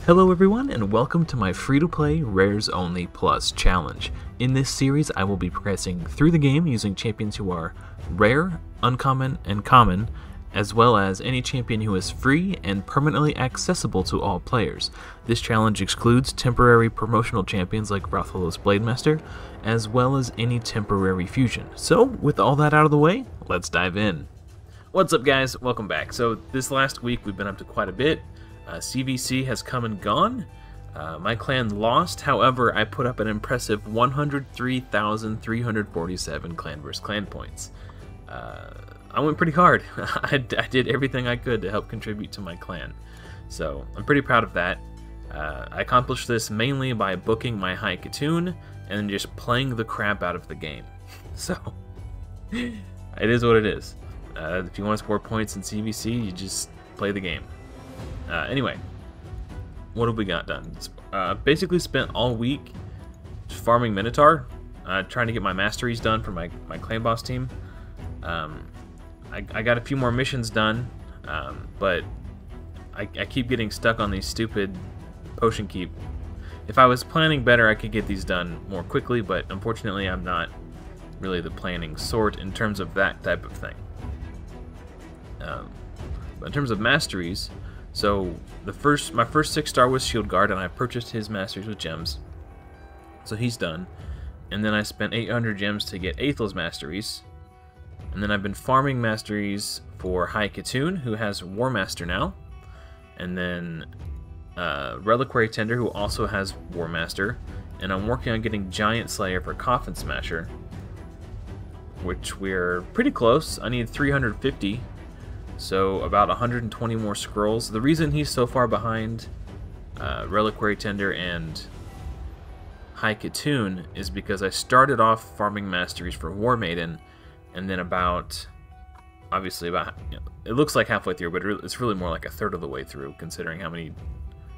Hello everyone and welcome to my free-to-play Rares Only Plus challenge. In this series I will be progressing through the game using champions who are rare, uncommon, and common, as well as any champion who is free and permanently accessible to all players. This challenge excludes temporary promotional champions like Rathalos Blademaster, as well as any temporary fusion. So with all that out of the way, let's dive in. What's up guys, welcome back. So this last week we've been up to quite a bit. CVC has come and gone. My clan lost, however, I put up an impressive 103,347 clan vs. clan points. I went pretty hard. I did everything I could to help contribute to my clan. So I'm pretty proud of that. I accomplished this mainly by booking my High Katoon and then just playing the crap out of the game. So it is what it is. If you want to score points in CVC, you just play the game. Anyway, what have we got done? Basically spent all week farming Minotaur, trying to get my masteries done for my clan boss team. I got a few more missions done, but I keep getting stuck on these stupid potion keep. If I was planning better, I could get these done more quickly, but unfortunately I'm not really the planning sort in terms of that type of thing. But in terms of masteries, so my first 6-star was Shield Guard, and I purchased his masteries with gems. So he's done. And then I spent 800 gems to get Aethel's masteries. And then I've been farming masteries for High Katoon, who has War Master now. And then Reliquary Tender, who also has War Master. And I'm working on getting Giant Slayer for Coffin Smasher, which we're pretty close. I need 350. So about 120 more scrolls. The reason he's so far behind Reliquary Tender and High Katoon is because I started off farming masteries for War Maiden, and then obviously it looks like halfway through, but it's really more like a third of the way through, considering how many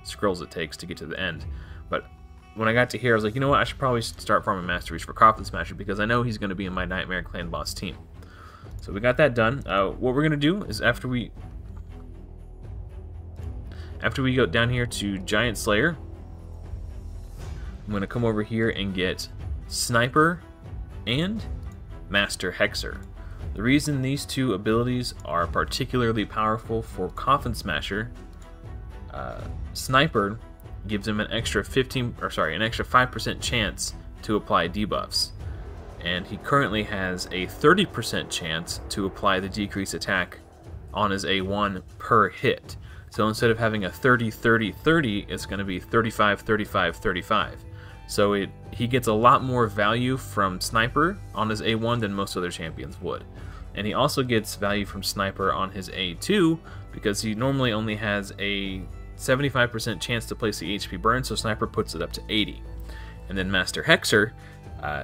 scrolls it takes to get to the end. But when I got to here, I was like, you know what, I should probably start farming masteries for Coffin Smasher, because I know he's going to be in my Nightmare Clan boss team. So we got that done. What we're gonna do is after we go down here to Giant Slayer, I'm gonna come over here and get Sniper and Master Hexer. The reason these two abilities are particularly powerful for Coffin Smasher, Sniper gives him an extra 5% chance to apply debuffs. And he currently has a 30% chance to apply the decrease attack on his A1 per hit. So instead of having a 30-30-30, it's going to be 35-35-35. So he gets a lot more value from Sniper on his A1 than most other champions would. And he also gets value from Sniper on his A2 because he normally only has a 75% chance to place the HP burn, so Sniper puts it up to 80. And then Master Hexer,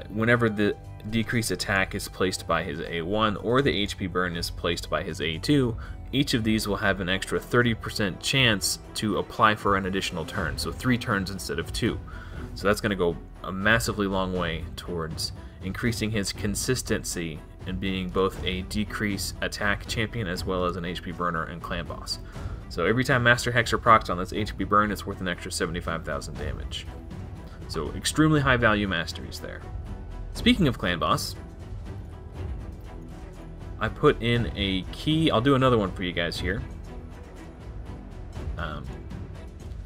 whenever the decrease attack is placed by his A1 or the HP burn is placed by his A2, each of these will have an extra 30% chance to apply for an additional turn, so 3 turns instead of 2. So that's going to go a massively long way towards increasing his consistency and being both a decrease attack champion as well as an HP burner and clan boss. So every time Master Hexer procs on this HP burn, it's worth an extra 75,000 damage. So extremely high value masteries there. Speaking of clan boss, I put in a key. I'll do another one for you guys here.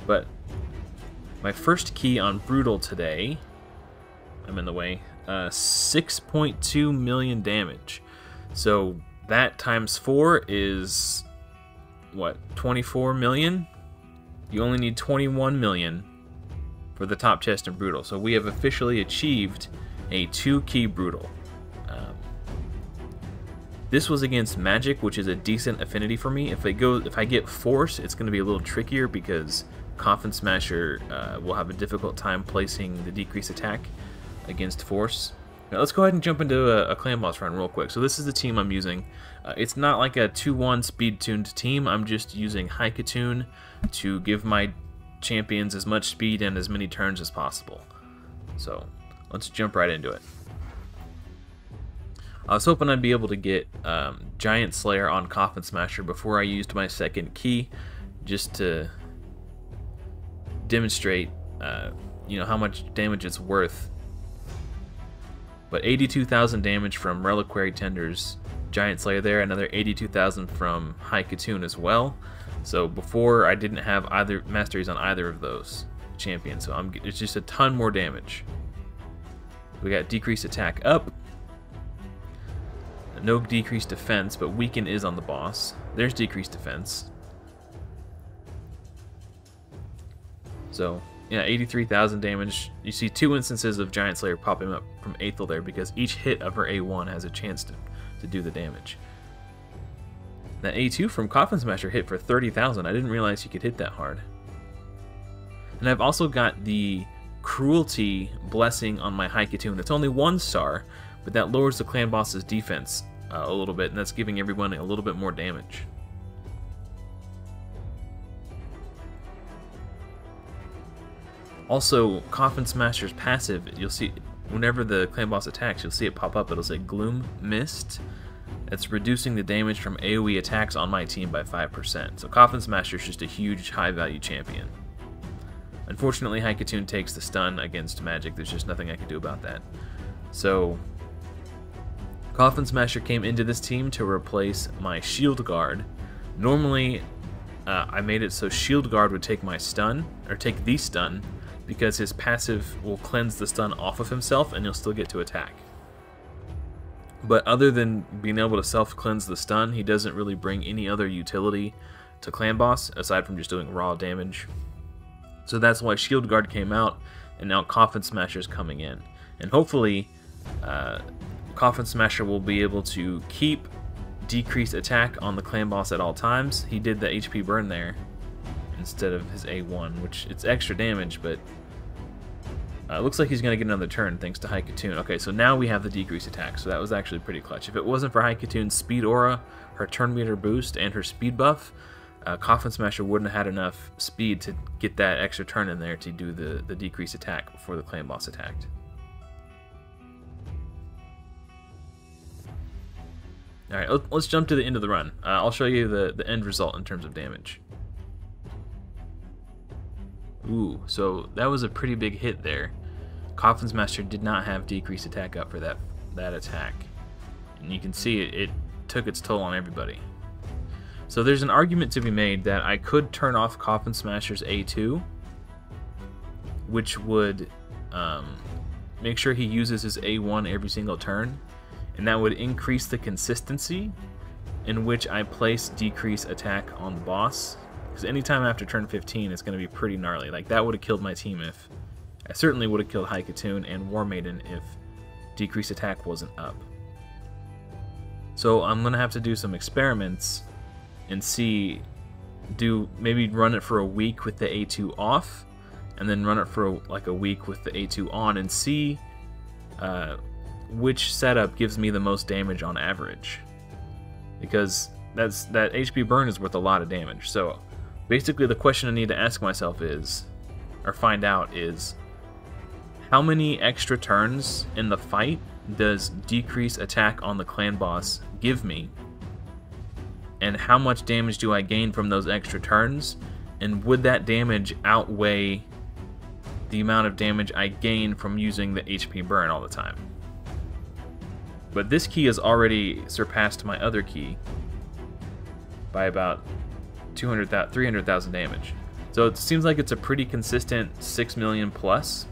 But my first key on Brutal today, I'm in the way, 6.2 million damage. So that times 4 is, what, 24 million? You only need 21 million for the top chest in Brutal. So we have officially achieved a 2-key Brutal. This was against Magic, which is a decent affinity for me. If I get Force, it's going to be a little trickier because Coffin Smasher will have a difficult time placing the decrease attack against Force. Now let's go ahead and jump into a clan boss run real quick. So this is the team I'm using. It's not like a 2-1 speed-tuned team. I'm just using High Katoon to give my champions as much speed and as many turns as possible. So let's jump right into it. I was hoping I'd be able to get Giant Slayer on Coffin Smasher before I used my second key, just to demonstrate, you know, how much damage it's worth. But 82,000 damage from Reliquary Tender's Giant Slayer there, another 82,000 from High Katoon as well. So before I didn't have either masteries on either of those champions, so it's just a ton more damage. We got decreased attack up, no decreased defense, but weaken is on the boss. There's decreased defense. So yeah, 83,000 damage. You see 2 instances of Giant Slayer popping up from Aethel there because each hit of her A1 has a chance to do the damage. That A2 from Coffin Smasher hit for 30,000. I didn't realize you could hit that hard. And I've also got the Cruelty Blessing on my High Katoon. It's only 1 star, but that lowers the clan boss's defense a little bit, and that's giving everyone a little bit more damage. Also, Coffin Smasher's passive, you'll see whenever the clan boss attacks, you'll see it pop up. It'll say Gloom Mist. It's reducing the damage from AoE attacks on my team by 5%. So Coffin Smasher is just a huge high-value champion. Unfortunately, High Katoon takes the stun against magic. There's just nothing I can do about that. So Coffin Smasher came into this team to replace my Shield Guard. Normally, I made it so Shield Guard would take my stun, or take the stun, because his passive will cleanse the stun off of himself and he'll still get to attack. But other than being able to self-cleanse the stun, he doesn't really bring any other utility to Clan Boss, aside from just doing raw damage. So that's why Shield Guard came out, and now Coffin Smasher's coming in. And hopefully, Coffin Smasher will be able to keep decreased attack on the Clan Boss at all times. He did the HP burn there instead of his A1, which it's extra damage, but it looks like he's going to get another turn thanks to High Katoon. Okay, so now we have the decreased attack, so that was actually pretty clutch. If it wasn't for High Katoon's Speed Aura, her turn meter boost, and her speed buff, Coffin Smasher wouldn't have had enough speed to get that extra turn in there to do the decreased attack before the Clan Boss attacked. Alright, let's jump to the end of the run. I'll show you the end result in terms of damage. Ooh, so that was a pretty big hit there. Coffin Smasher did not have decreased attack up for that attack. And you can see it took its toll on everybody. So there's an argument to be made that I could turn off Coffin Smasher's A2, which would make sure he uses his A1 every single turn, and that would increase the consistency in which I place decreased attack on the boss. Because anytime after turn 15, it's going to be pretty gnarly. Like, that would have killed my team if... I certainly would have killed High Katoon and War Maiden if decreased attack wasn't up. So I'm going to have to do some experiments and see... maybe run it for a week with the A2 off, and then run it for like a week with the A2 on, and see which setup gives me the most damage on average. Because that HP burn is worth a lot of damage. So basically the question I need to ask myself is, or find out is, how many extra turns in the fight does decreased attack on the clan boss give me? And how much damage do I gain from those extra turns? And would that damage outweigh the amount of damage I gain from using the HP burn all the time? But this key has already surpassed my other key by about 300,000 damage. So it seems like it's a pretty consistent 6 million plus.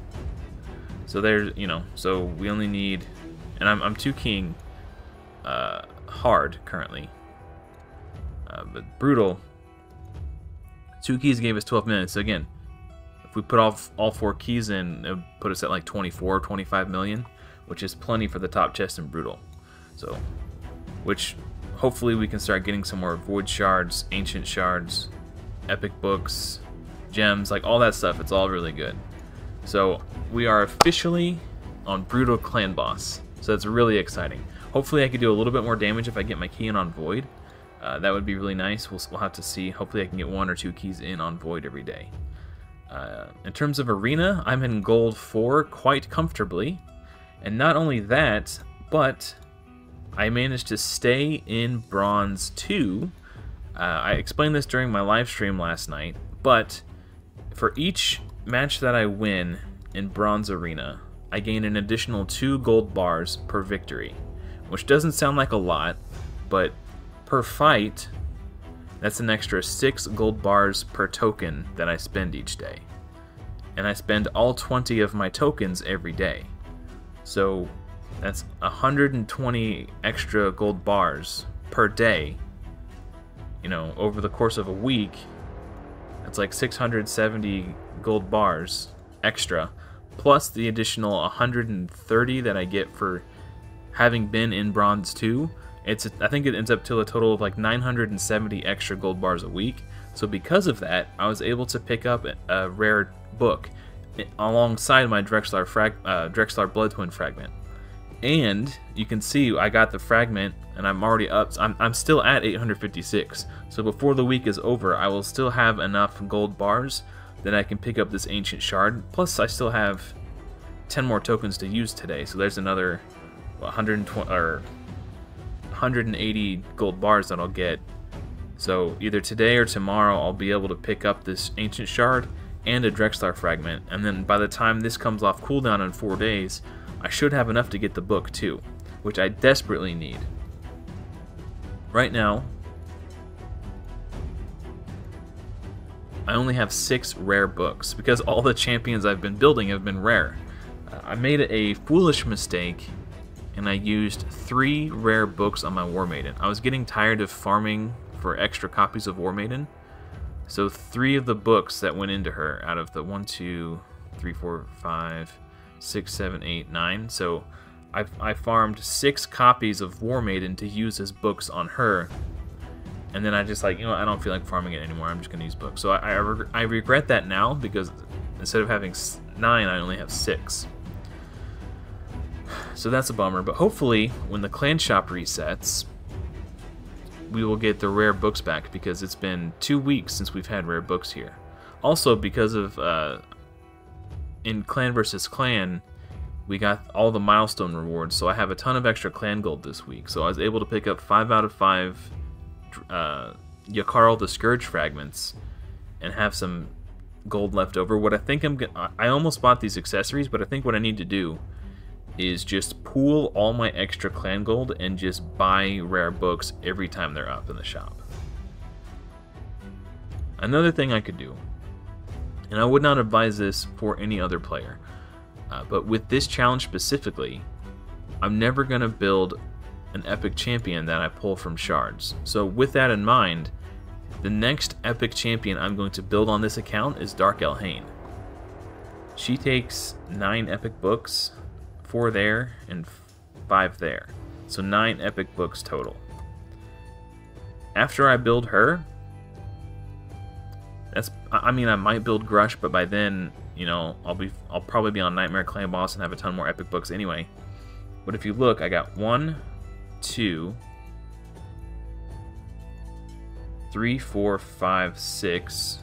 So there's, so we only need, and I'm 2 keying hard currently. But brutal, 2 keys gave us 12 minutes. So again, if we put all 4 keys in, it would put us at like 24, 25 million, which is plenty for the top chest in brutal. So, which hopefully we can start getting some more void shards, ancient shards, epic books, gems, like all that stuff. It's all really good. So we are officially on brutal clan boss. So that's really exciting. Hopefully I could do a little bit more damage if I get my key in on void. That would be really nice. We'll have to see. Hopefully I can get 1 or 2 keys in on void every day. In terms of arena, I'm in gold 4 quite comfortably. And not only that, but I managed to stay in bronze 2. I explained this during my live stream last night, but for each match that I win in Bronze Arena, I gain an additional 2 gold bars per victory, which doesn't sound like a lot, but per fight, that's an extra 6 gold bars per token that I spend each day. And I spend all 20 of my tokens every day. So that's 120 extra gold bars per day. You know, over the course of a week, that's like 670 gold bars extra, plus the additional 130 that I get for having been in Bronze 2. I think it ends up to a total of like 970 extra gold bars a week. So because of that, I was able to pick up a rare book alongside my Drexlar Blood Twin fragment. And you can see I got the fragment, and I'm already up. I'm still at 856. So before the week is over, I will still have enough gold bars that I can pick up this Ancient Shard. Plus, I still have 10 more tokens to use today. So there's another 120 or 180 gold bars that I'll get. So either today or tomorrow, I'll be able to pick up this Ancient Shard and a Drexlar fragment. And then by the time this comes off cooldown in 4 days, I should have enough to get the book too, which I desperately need. Right now, I only have 6 rare books because all the champions I've been building have been rare. I made a foolish mistake and I used 3 rare books on my War Maiden. I was getting tired of farming for extra copies of War Maiden, so 3 of the books that went into her out of the 1, 2, 3, 4, 5, 6, 7, 8, 9. So I farmed 6 copies of War Maiden to use as books on her, and then I just like, you know, I don't feel like farming it anymore. I'm just gonna use books. So I regret that now because instead of having 9, I only have 6. So that's a bummer. But hopefully, when the clan shop resets, we will get the rare books back because it's been 2 weeks since we've had rare books here. Also, because of in Clan vs. Clan, we got all the milestone rewards, so I have a ton of extra clan gold this week. So I was able to pick up 5 out of 5 Yakarl the Scourge fragments and have some gold left over. What I think I almost bought these accessories, but I think what I need to do is just pool all my extra clan gold and just buy rare books every time they're up in the shop. Another thing I could do, and I would not advise this for any other player, but with this challenge specifically, I'm never going to build an epic champion that I pull from shards. So with that in mind, the next epic champion I'm going to build on this account is Dark Elhaine. She takes 9 epic books, 4 there and 5 there. So 9 epic books total. After I build her, I mean, I might build Grush, but by then, you know, I'll probably be on Nightmare Clan Boss and have a ton more epic books anyway. But if you look, I got 1, 2, 3, 4, 5, 6,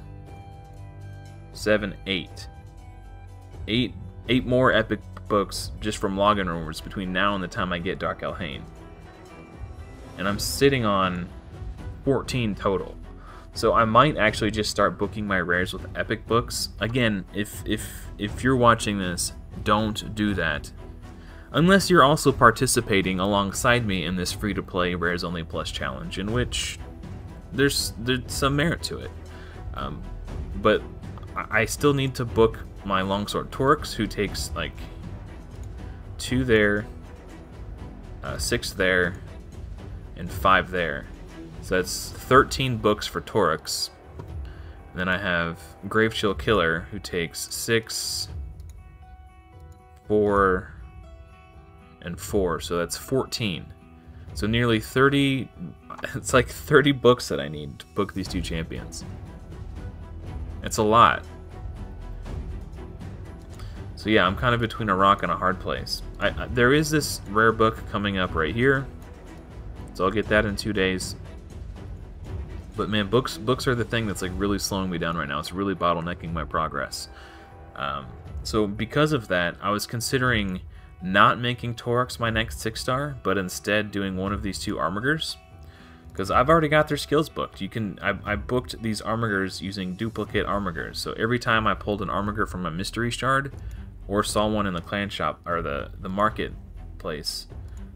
7, 8. 8 more epic books just from login rewards between now and the time I get Dark Elhaine. And I'm sitting on 14 total. So I might actually just start booking my rares with epic books. Again, if you're watching this, don't do that. Unless you're also participating alongside me in this free-to-play Rares Only Plus challenge, in which there's some merit to it. But I still need to book my Longsword Torx, who takes like 2 there, 6 there, and 5 there. So that's 13 books for Torx. And then I have Gravechill Killer, who takes 6, 4, and 4. So that's 14. So nearly 30. It's like 30 books that I need to book these 2 champions. It's a lot. So yeah, I'm kind of between a rock and a hard place. There is this rare book coming up right here, so I'll get that in 2 days. But man, books are the thing that's like really slowing me down right now. It's really bottlenecking my progress. So because of that, I was considering not making Torx my next 6-star, but instead doing one of these 2 Armigers. because I've already got their skills booked. I booked these Armigers using duplicate Armigers, so every time I pulled an Armiger from a mystery shard or saw one in the clan shop or the marketplace,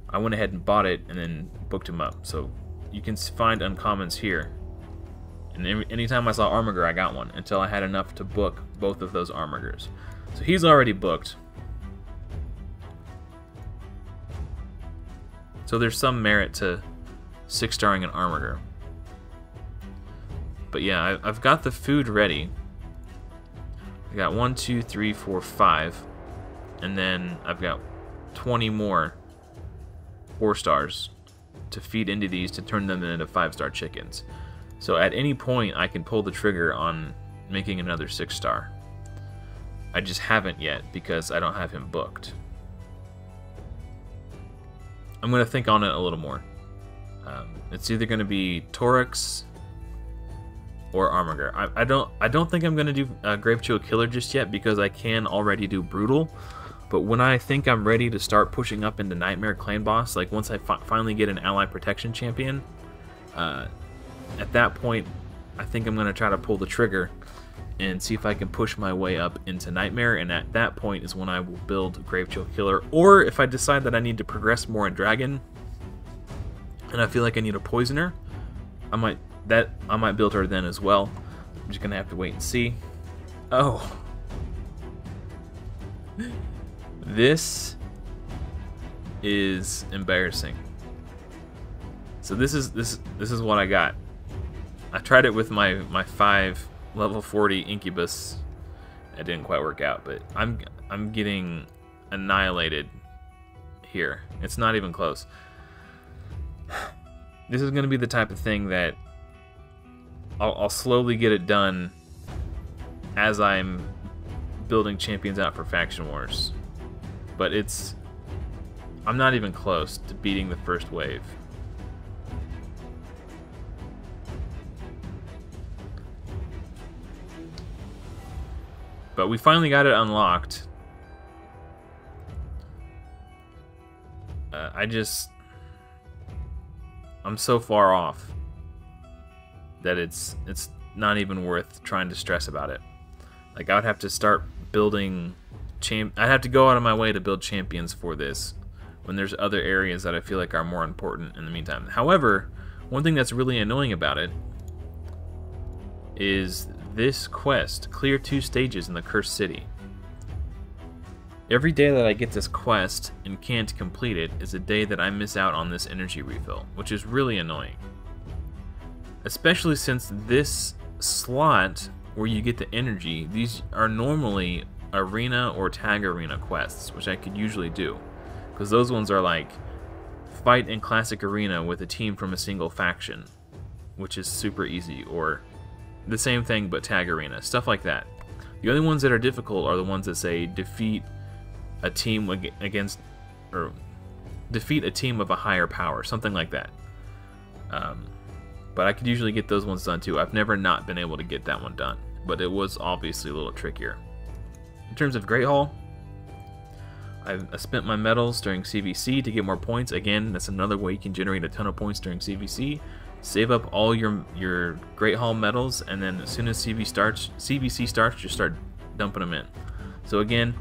I went ahead and bought it and then booked him up. So you can find uncommons here, and anytime I saw Armiger, I got one until I had enough to book both of those Armigers. So he's already booked. So there's some merit to 6-starring an Armiger. But yeah, I've got the food ready. I got 1, 2, 3, 4, 5, and then I've got 20 more 4-stars to feed into these to turn them into 5-star chickens. So at any point I can pull the trigger on making another 6-star. I just haven't yet because I don't have him booked. I'm going to think on it a little more. It's either going to be Toryx or Armiger. I don't think I'm going to do Gravechill Killer just yet because I can already do Brutal. But when I think I'm ready to start pushing up into Nightmare Clan Boss, like once I finally get an Ally Protection Champion, at that point I think I'm going to try to pull the trigger and see if I can push my way up into Nightmare, and at that point is when I will build Gravechill Killer. Or if I decide that I need to progress more in Dragon, and I feel like I need a Poisoner, I might build her then as well. I'm just gonna have to wait and see. Oh, this is embarrassing. So this is what I got. I tried it with my 5 level 40 Incubus. It didn't quite work out, but I'm getting annihilated here. It's not even close. This is going to be the type of thing that I'll slowly get it done as I'm building champions out for Faction Wars. But I'm not even close to beating the first wave. But we finally got it unlocked. I'm so far off that it's not even worth trying to stress about it. Like, I would have to start building I'd have to go out of my way to build champions for this when there's other areas that I feel like are more important in the meantime. However, one thing that's really annoying about it is this quest, clear 2 stages in the Cursed City. Every day that I get this quest and can't complete it is a day that I miss out on this energy refill, which is really annoying. Especially since this slot where you get the energy, these are normally arena or tag arena quests, which I could usually do. Because those ones are like fight in classic arena with a team from a single faction, which is super easy, or the same thing but tag arena, stuff like that. The only ones that are difficult are the ones that say defeat a team against, or defeat a team of a higher power, something like that. But I could usually get those ones done too. I've never not been able to get that one done, but it was obviously a little trickier. In terms of Great Hall, I spent my medals during CVC to get more points. Again, that's another way you can generate a ton of points during CVC. Save up all your Great Hall medals, and then as soon as CVC starts, just start dumping them in. So again,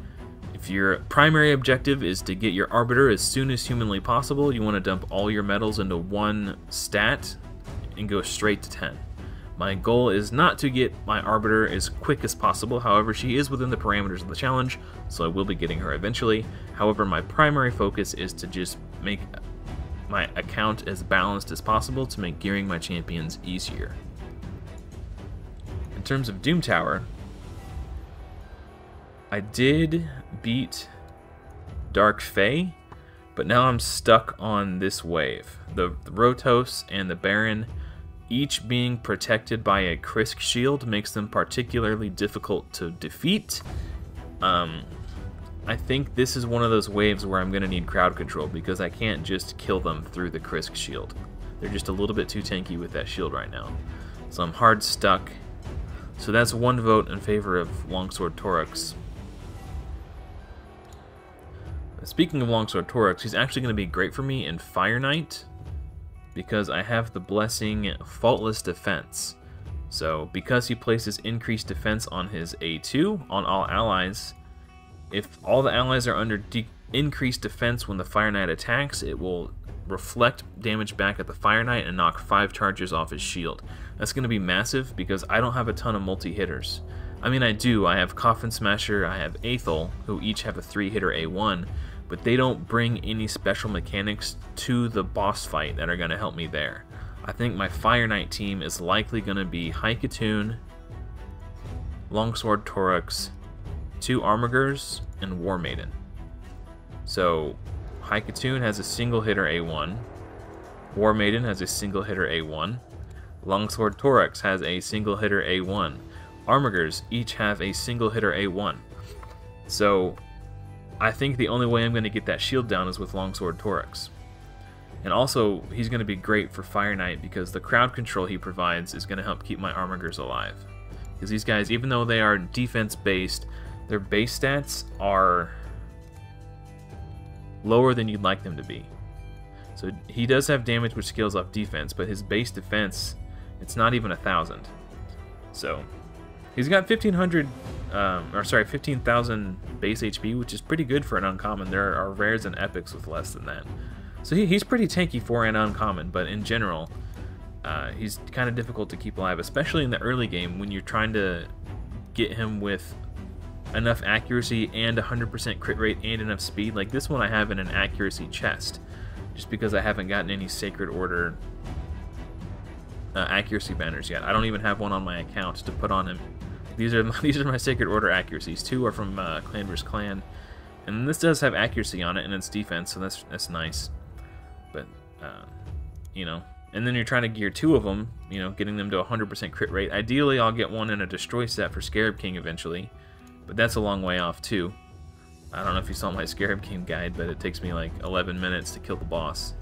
if your primary objective is to get your Arbiter as soon as humanly possible, you want to dump all your medals into one stat and go straight to 10. My goal is not to get my Arbiter as quick as possible, however she is within the parameters of the challenge, so I will be getting her eventually. However, my primary focus is to just make my account as balanced as possible to make gearing my champions easier. In terms of Doom Tower, I did beat Dark Fae, but now I'm stuck on this wave. The Rotos and the Baron, each being protected by a Krisk shield, makes them particularly difficult to defeat. I think this is one of those waves where I'm going to need crowd control because I can't just kill them through the Krisk shield. They're just a little bit too tanky with that shield right now. So I'm hard stuck. So that's 1 vote in favor of Longsword Toryx. Speaking of Longsword Toryx, he's actually going to be great for me in Fire Knight because I have the blessing Faultless Defense. So because he places increased defense on his A2 on all allies, if all the allies are under increased defense when the Fire Knight attacks, it will reflect damage back at the Fire Knight and knock 5 charges off his shield. That's going to be massive because I don't have a ton of multi-hitters. I mean, I do. I have Coffin Smasher, I have Aethel, who each have a 3-hitter A1, but they don't bring any special mechanics to the boss fight that are going to help me there. I think my Fire Knight team is likely going to be Haikatoon, Longsword Torax, 2 Armigers, and War Maiden. So, Haikatoon has a single hitter A1, War Maiden has a single hitter A1, Longsword Torax has a single hitter A1, Armigers each have a single hitter A1. So, I think the only way I'm going to get that shield down is with Longsword Torax. And also, he's going to be great for Fire Knight because the crowd control he provides is going to help keep my Armigers alive. Because these guys, even though they are defense-based, their base stats are lower than you'd like them to be. So he does have damage which scales off defense, but his base defense, it's not even 1,000. So he's got 15,000 base HP, which is pretty good for an uncommon. There are rares and epics with less than that. So he's pretty tanky for an uncommon, but in general, he's kind of difficult to keep alive, especially in the early game when you're trying to get him with enough accuracy and 100% crit rate and enough speed. Like this one I have in an accuracy chest, just because I haven't gotten any Sacred Order accuracy banners yet. I don't even have one on my account to put on him. These are my Sacred Order accuracies. 2 are from Clan vs. Clan, and this does have accuracy on it and it's defense, so that's nice. But you know, and then you're trying to gear 2 of them, you know, getting them to 100% crit rate. Ideally, I'll get one in a destroy set for Scarab King eventually, but that's a long way off too. I don't know if you saw my Scarab King guide, but it takes me like 11 minutes to kill the boss.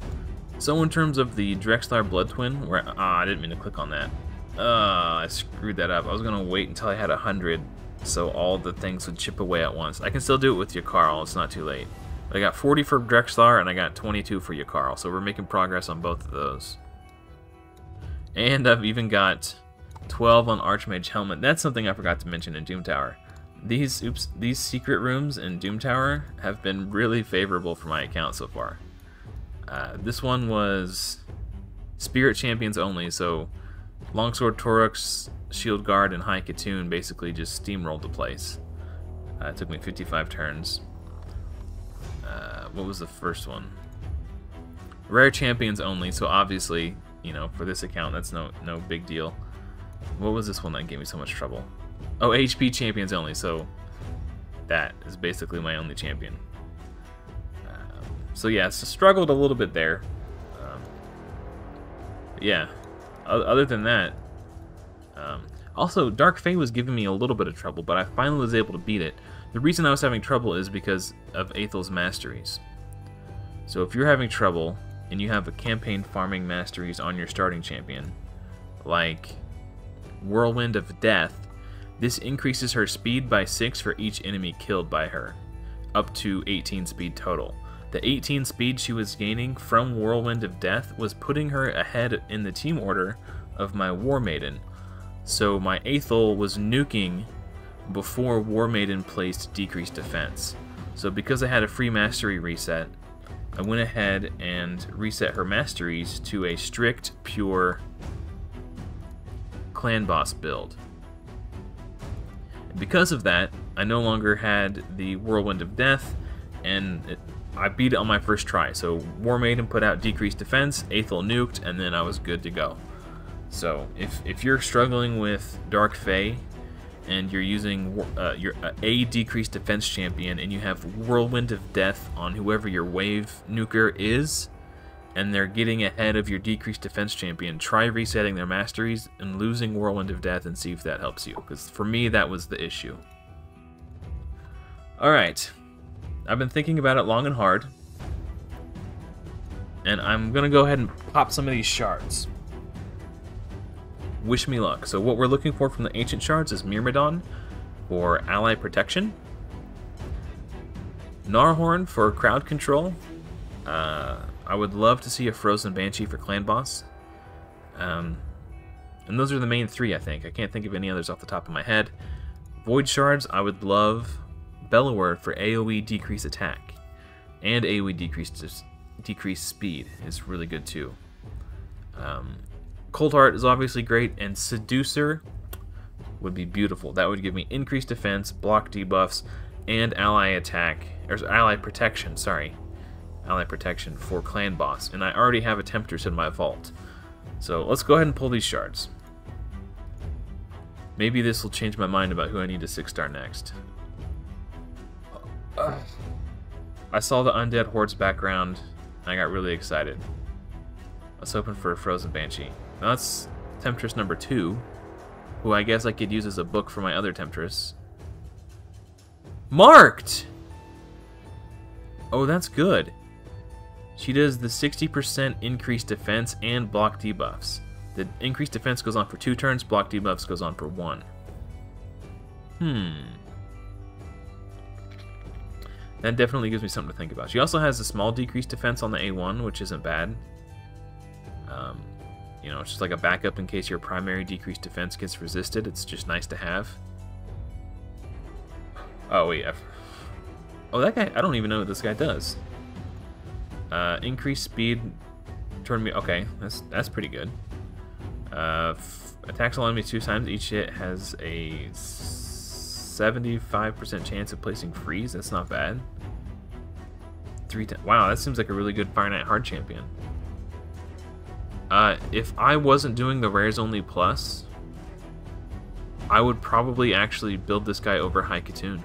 So in terms of the Drexlar Blood Twin, where I didn't mean to click on that. I screwed that up. I was gonna wait until I had 100, so all the things would chip away at once. I can still do it with Yakarl. It's not too late. I got 40 for Drexlar and I got 22 for Yakarl, so we're making progress on both of those. And I've even got 12 on Archmage Helmet. That's something I forgot to mention in Doom Tower. These secret rooms in Doom Tower have been really favorable for my account so far. This one was Spirit Champions only, so Longsword Torax, Shield Guard, and Haikatoon basically just steamrolled the place. It took me 55 turns. What was the first one? Rare Champions only, so obviously, you know, for this account, that's no big deal. What was this one that gave me so much trouble? Oh, HP Champions only, so that is basically my only champion. So yeah, so struggled a little bit there. Yeah, other than that, also Dark Fae was giving me a little bit of trouble, but I finally was able to beat it. The reason I was having trouble is because of Aethel's masteries. So if you're having trouble and you have a campaign farming masteries on your starting champion, like Whirlwind of Death, this increases her speed by 6 for each enemy killed by her, up to 18 speed total. The 18 speed she was gaining from Whirlwind of Death was putting her ahead in the team order of my War Maiden. So my Aethel was nuking before War Maiden placed decreased defense. So because I had a free mastery reset, I went ahead and reset her masteries to a strict, pure clan boss build. And because of that, I no longer had the Whirlwind of Death, and I beat it on my first try. So War Maiden put out decreased defense, Aethel nuked, and then I was good to go. So if you're struggling with Dark Fae and you're using a decreased defense champion and you have Whirlwind of Death on whoever your wave nuker is, and they're getting ahead of your decreased defense champion, try resetting their masteries and losing Whirlwind of Death and see if that helps you, because for me that was the issue. Alright, I've been thinking about it long and hard, and I'm gonna go ahead and pop some of these shards. Wish me luck. So what we're looking for from the ancient shards is Myrmidon for ally protection, Gnarhorn for crowd control. I I would love to see a Frozen Banshee for Clan Boss. And those are the main three, I think. I can't think of any others off the top of my head. Void Shards, I would love Bellower for AoE decrease attack. And AoE decrease speed is really good too. Cold Heart is obviously great, and Seducer would be beautiful. That would give me increased defense, block debuffs, and ally attack, or ally protection, sorry. Ally protection for Clan Boss. And I already have a Temptress in my vault. So let's go ahead and pull these shards. Maybe this will change my mind about who I need to 6-star next. I saw the Undead Horde's background, and I got really excited. I was hoping for a Frozen Banshee. Now that's Temptress number 2, who I guess I could use as a book for my other Temptress. Marked! Oh, that's good. She does the 60% increased defense and block debuffs. The increased defense goes on for 2 turns, block debuffs goes on for 1. That definitely gives me something to think about. She also has a small decreased defense on the A1, which isn't bad. You know, it's just like a backup in case your primary decreased defense gets resisted. It's just nice to have. Oh, wait. Oh, that guy, I don't even know what this guy does. Increased speed, turn me. Okay, that's pretty good. Attacks all enemies 2 times. Each hit has a 75% chance of placing freeze. That's not bad. 3 times. Wow, that seems like a really good Fire Knight hard champion. If I wasn't doing the rares only plus, I would probably actually build this guy over High Katoon.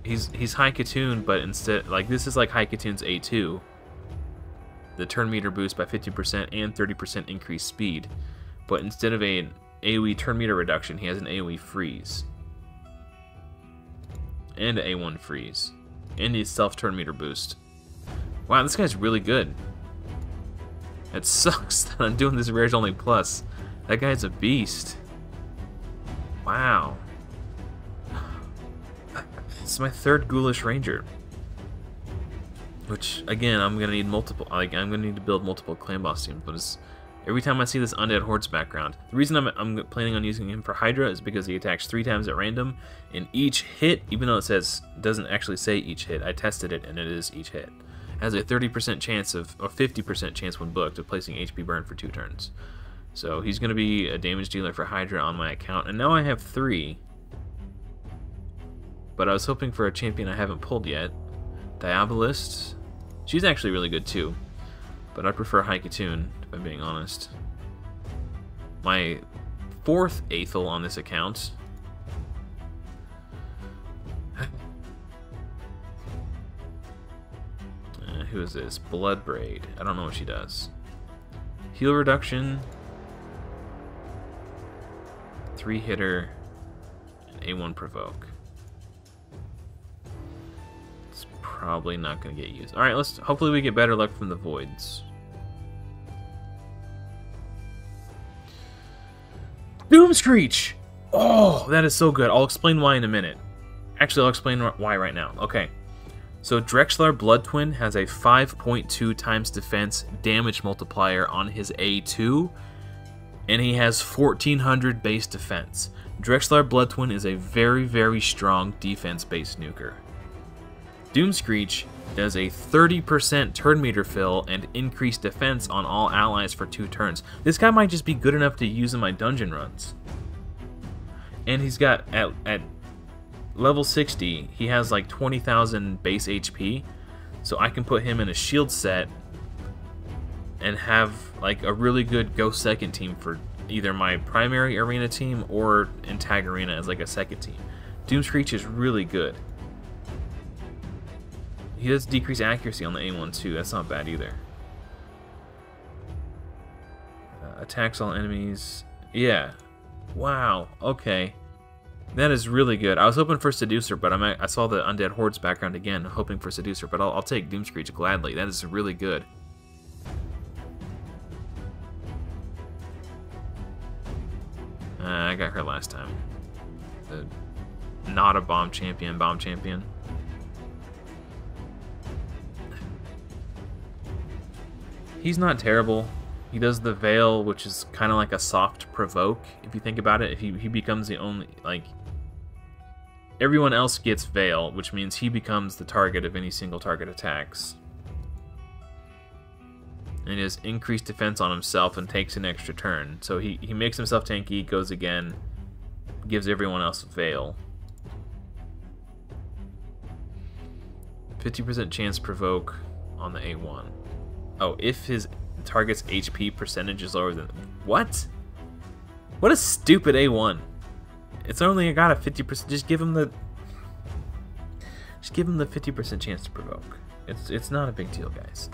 He's High Katoon, but instead, like, this is like High Katoon's A2. The turn meter boost by 50% and 30% increased speed. But instead of an AoE turn meter reduction, he has an AoE freeze. And an A1 freeze. And his self turn meter boost. Wow, this guy's really good. It sucks that I'm doing this rares only plus. That guy's a beast. Wow. It's my 3rd Ghoulish Ranger. Which, again, I'm gonna need multiple. Like, I'm gonna need to build multiple Clan Boss teams. But it's, every time I see this Undead Horde's background, the reason I'm planning on using him for Hydra is because he attacks 3 times at random, and each hit, even though it doesn't actually say each hit, I tested it and it is each hit, has a 30% chance or 50% chance when booked of placing HP burn for 2 turns. So he's gonna be a damage dealer for Hydra on my account, and now I have 3. But I was hoping for a champion I haven't pulled yet. Diabolist. She's actually really good too. But I prefer High Katoon, if I'm being honest. My 4th Aethel on this account. Who is this? Bloodbraid. I don't know what she does. Heal reduction. 3-hitter. And A1 provoke. Probably not going to get used. Alright, hopefully we get better luck from the Voids. Doomscreech! Oh, that is so good. I'll explain why in a minute. Actually, I'll explain why right now. Okay. So Drexlar Blood Twin has a 5.2 times defense damage multiplier on his A2, and he has 1400 base defense. Drexlar Blood Twin is a very, very strong defense-based nuker. Doomscreech does a 30% turn meter fill and increased defense on all allies for 2 turns. This guy might just be good enough to use in my dungeon runs. And he's got, at level 60, he has like 20,000 base HP, so I can put him in a shield set and have like a really good go second team for either my primary arena team or in tag arena as like a second team. Doomscreech is really good. He does decrease accuracy on the A1 too. That's not bad either. Attacks all enemies. Yeah. Wow. Okay. That is really good. I was hoping for Seducer, but I saw the Undead Horde's background again, hoping for Seducer, but I'll take Doomscreech gladly. That is really good. I got her last time. Not a bomb champion. He's not terrible. He does the Veil, which is kind of like a soft provoke, if you think about it. If he becomes the only, like, everyone else gets Veil, which means he becomes the target of any single target attacks. And he has increased defense on himself and takes an extra turn. So he makes himself tanky, goes again, gives everyone else Veil. 50% chance provoke on the A1. Oh, if his target's HP percentage is lower than... What? What a stupid A1. It's only got a 50%... Just give him the 50% chance to provoke. It's not a big deal, guys.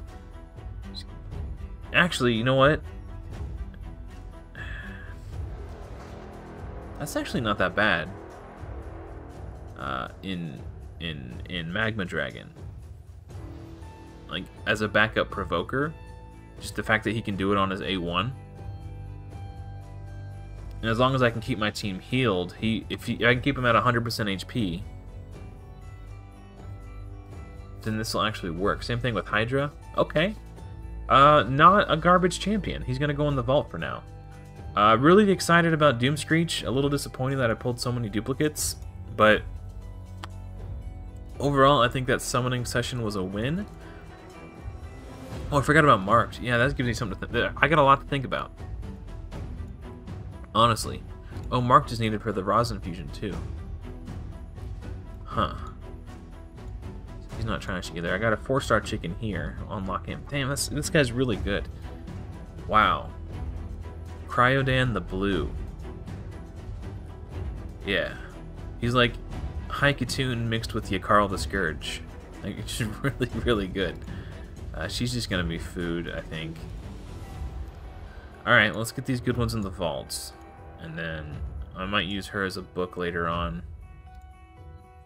Actually, you know what? That's actually not that bad. In Magma Dragon. Like, as a backup provoker, just the fact that he can do it on his A1. And as long as I can keep my team healed, I can keep him at 100% HP, then this will actually work. Same thing with Hydra. Okay. Not a garbage champion. He's going to go in the vault for now. Really excited about Doomscreech. A little disappointed that I pulled so many duplicates, but overall, I think that summoning session was a win. Oh, I forgot about Marked. Yeah, that gives me something to think. I got a lot to think about. Honestly. Oh, Marked is needed for the Rosin fusion, too. Huh. He's not trash either. I got a 4-star chicken here. I'll unlock him. Damn, this guy's really good. Wow. Cryodan the Blue. Yeah. He's like Haikatoon mixed with Yakarl the Scourge. Like, it's really, really good. She's just gonna be food, I think. Alright, let's get these good ones in the vaults. And then I might use her as a book later on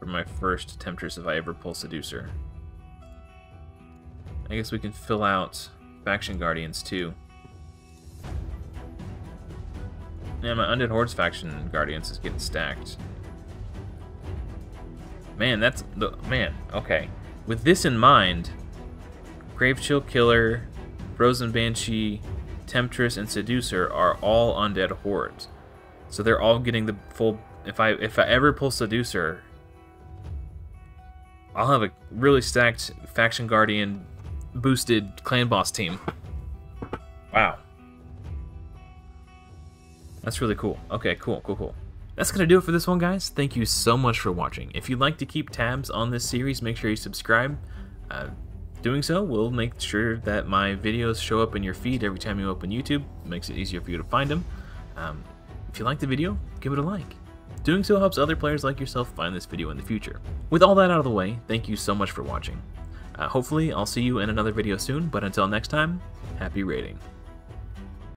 for my first Temptress if I ever pull Seducer. I guess we can fill out Faction Guardians too. Yeah, my Undead Hordes Faction Guardians is getting stacked. Man, okay. With this in mind, Gravechill Killer, Frozen Banshee, Temptress, and Seducer are all Undead Hordes. So they're all getting the full... If I ever pull Seducer, I'll have a really stacked Faction Guardian boosted Clan Boss team. Wow. That's really cool. Okay, cool. That's going to do it for this one, guys. Thank you so much for watching. If you'd like to keep tabs on this series, make sure you subscribe. Doing so will make sure that my videos show up in your feed every time you open YouTube. It makes it easier for you to find them. If you like the video, give it a like. Doing so helps other players like yourself find this video in the future. With all that out of the way, thank you so much for watching. Hopefully, I'll see you in another video soon, but until next time, happy raiding.